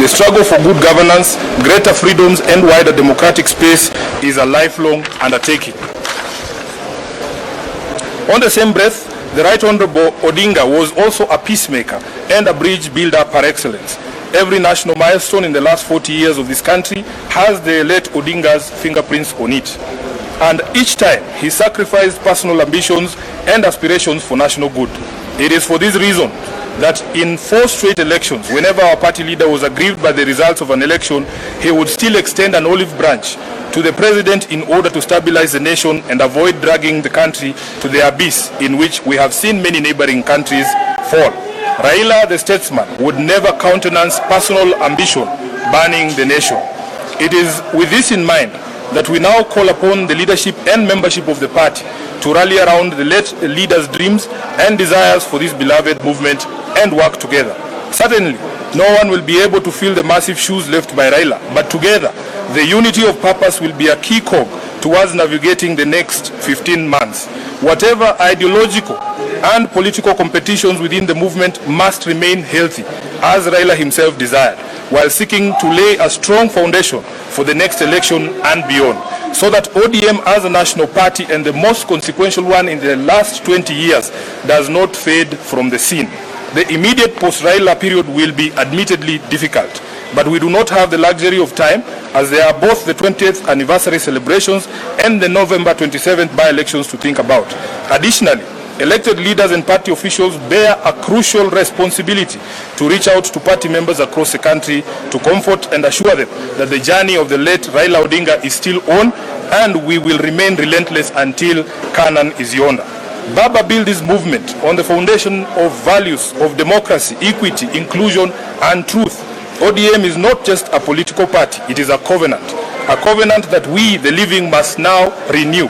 The struggle for good governance, greater freedoms and wider democratic space is a lifelong undertaking. On the same breath, the Right Honorable Odinga was also a peacemaker and a bridge builder par excellence. Every national milestone in the last 40 years of this country has the late Odinga's fingerprints on it. And each time, he sacrificed personal ambitions and aspirations for national good. It is for this reason that in 4 straight elections, whenever our party leader was aggrieved by the results of an election, he would still extend an olive branch to the president in order to stabilize the nation and avoid dragging the country to the abyss in which we have seen many neighboring countries fall. Raila, the statesman, would never countenance personal ambition burning the nation. It is with this in mind that we now call upon the leadership and membership of the party to rally around the late leader's dreams and desires for this beloved movement and work together. Certainly, no one will be able to fill the massive shoes left by Raila, but together, the unity of purpose will be a key cog towards navigating the next 15 months. Whatever ideological and political competitions within the movement must remain healthy, as Raila himself desired, while seeking to lay a strong foundation for the next election and beyond, so that ODM as a national party and the most consequential one in the last 20 years does not fade from the scene. The immediate post-Raila period will be admittedly difficult, but we do not have the luxury of time, as there are both the 20th anniversary celebrations and the November 27th by-elections to think about. Additionally, elected leaders and party officials bear a crucial responsibility to reach out to party members across the country to comfort and assure them that the journey of the late Raila Odinga is still on, and we will remain relentless until Canaan is yonder. Baba built this movement on the foundation of values of democracy, equity, inclusion, and truth. ODM is not just a political party, it is a covenant that we, the living, must now renew.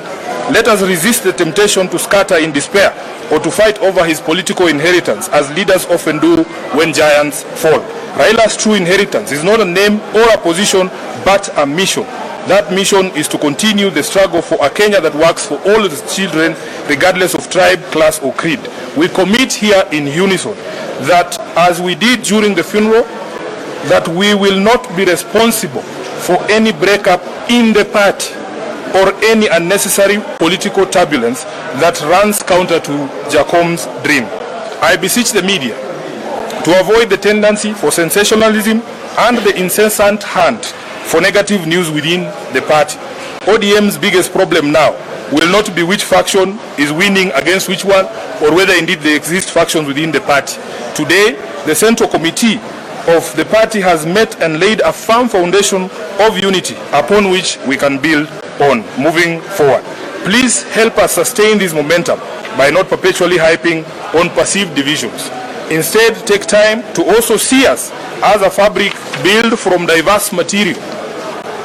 Let us resist the temptation to scatter in despair or to fight over his political inheritance, as leaders often do when giants fall. Raila's true inheritance is not a name or a position, but a mission. That mission is to continue the struggle for a Kenya that works for all its children, regardless of tribe, class, or creed. We commit here in unison that, as we did during the funeral, that we will not be responsible for any breakup in the party or any unnecessary political turbulence that runs counter to Jacom's dream. I beseech the media to avoid the tendency for sensationalism and the incessant hunt for negative news within the party. ODM's biggest problem now will not be which faction is winning against which one, or whether indeed there exist factions within the party. Today, the Central Committee of the party has met and laid a firm foundation of unity upon which we can build on moving forward. Please help us sustain this momentum by not perpetually hyping on perceived divisions. Instead, take time to also see us as a fabric built from diverse material,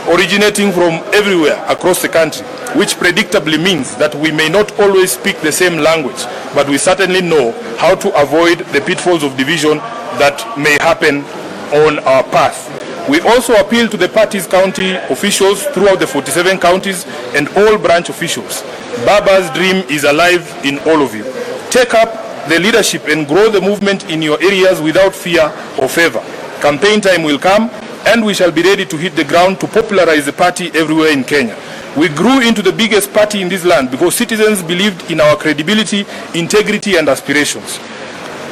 originating from everywhere across the country, which predictably means that we may not always speak the same language, but we certainly know how to avoid the pitfalls of division that may happen on our path. We also appeal to the party's county officials throughout the 47 counties and all branch officials. Baba's dream is alive in all of you. Take up the leadership and grow the movement in your areas without fear or favor. Campaign time will come, and we shall be ready to hit the ground to popularize the party everywhere in Kenya. We grew into the biggest party in this land because citizens believed in our credibility, integrity, and aspirations.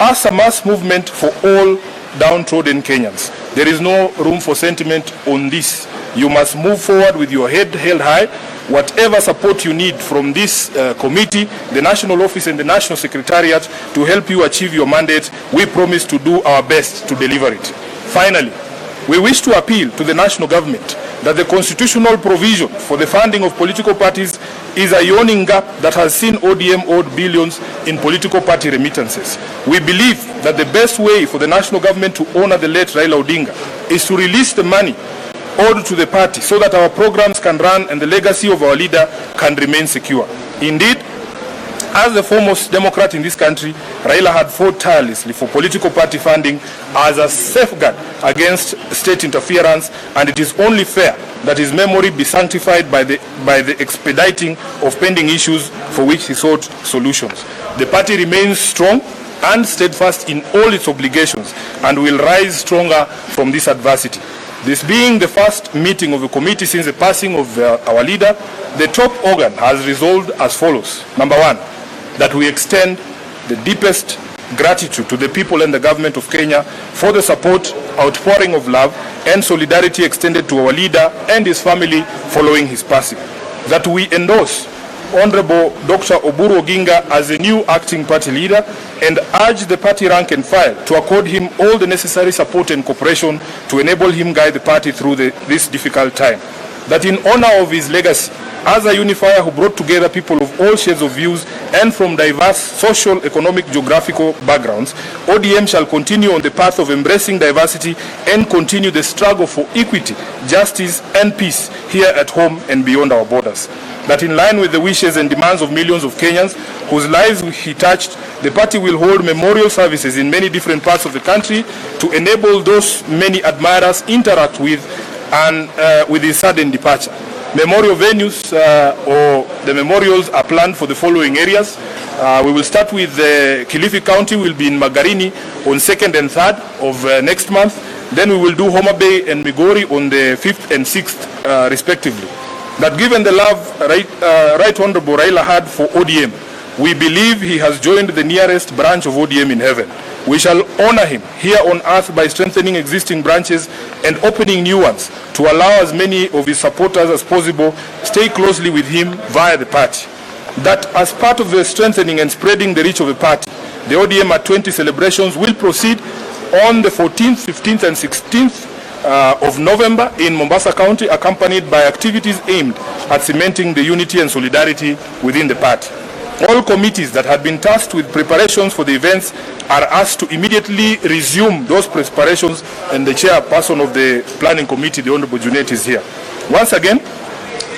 As a mass movement for all downtrodden Kenyans, there is no room for sentiment on this. You must move forward with your head held high. Whatever support you need from this committee, the National Office and the National Secretariat to help you achieve your mandate, we promise to do our best to deliver it. Finally, we wish to appeal to the national government that the constitutional provision for the funding of political parties is a yawning gap that has seen ODM owed billions in political party remittances. We believe that the best way for the national government to honor the late Raila Odinga is to release the money owed to the party so that our programs can run and the legacy of our leader can remain secure. Indeed, as the foremost Democrat in this country, Raila had fought tirelessly for political party funding as a safeguard against state interference, and it is only fair that his memory be sanctified by the expediting of pending issues for which he sought solutions. The party remains strong and steadfast in all its obligations and will rise stronger from this adversity. This being the first meeting of the committee since the passing of our leader, the top organ has resolved as follows. Number one, that we extend the deepest gratitude to the people and the government of Kenya for the support, outpouring of love and solidarity extended to our leader and his family following his passing. That we endorse Honorable Dr. Oburu Oginga as the new acting party leader and urge the party rank and file to accord him all the necessary support and cooperation to enable him guide the party through this difficult time. That in honor of his legacy as a unifier who brought together people of all shades of views and from diverse social, economic, geographical backgrounds, ODM shall continue on the path of embracing diversity and continue the struggle for equity, justice and peace here at home and beyond our borders. That in line with the wishes and demands of millions of Kenyans whose lives he touched, the party will hold memorial services in many different parts of the country to enable those many admirers interact with and with his sudden departure. Memorial venues or the memorials are planned for the following areas. We will start with Kilifi County, will be in Magarini on 2nd and 3rd of next month. Then we will do Homa Bay and Migori on the 5th and 6th respectively. That given the love Right Honorable Raila had for ODM, we believe he has joined the nearest branch of ODM in heaven. We shall honor him here on earth by strengthening existing branches and opening new ones to allow as many of his supporters as possible stay closely with him via the party. That as part of the strengthening and spreading the reach of the party, the ODM at 20 celebrations will proceed on the 14th, 15th and 16th of November in Mombasa County, accompanied by activities aimed at cementing the unity and solidarity within the party. All committees that had been tasked with preparations for the events are asked to immediately resume those preparations, and the chairperson of the planning committee, the Honorable Junet, is here. Once again,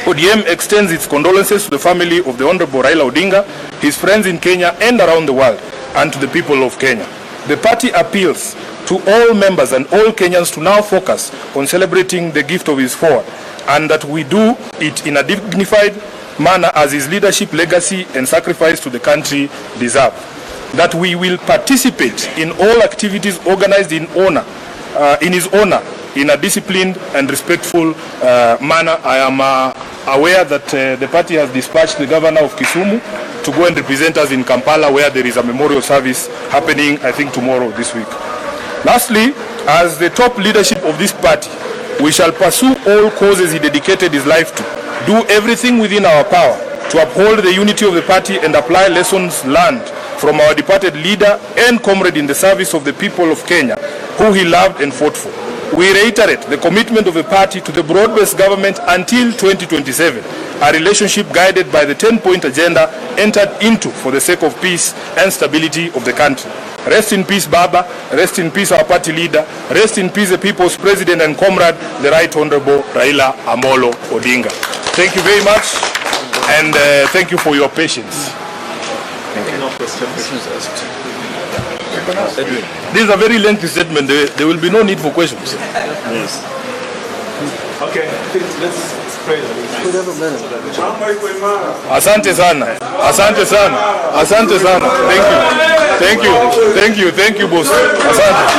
ODM extends its condolences to the family of the Honorable Raila Odinga, his friends in Kenya and around the world, and to the people of Kenya. The party appeals to all members and all Kenyans to now focus on celebrating the gift of his forward, and that we do it in a dignified manner as his leadership, legacy and sacrifice to the country deserve. That we will participate in all activities organized in his honor in a disciplined and respectful manner. I am aware that the party has dispatched the governor of Kisumu to go and represent us in Kampala, where there is a memorial service happening, I think, tomorrow this week. Lastly, as the top leadership of this party, we shall pursue all causes he dedicated his life to, do everything within our power to uphold the unity of the party and apply lessons learned from our departed leader and comrade in the service of the people of Kenya, who he loved and fought for. We reiterate the commitment of the party to the broad-based government until 2027, a relationship guided by the 10-point agenda entered into for the sake of peace and stability of the country. Rest in peace, Baba. Rest in peace, our party leader. Rest in peace, the people's president and comrade, the Right Honorable Raila Amolo Odinga. Thank you very much, and thank you for your patience. Thank you. No questions asked. Edwin. This is a very lengthy statement. There will be no need for questions. Yes. Okay, let's pray. Asante sana. Asante sana. Asante sana. Thank you. Thank you. Thank you. Thank you, boss. Asante.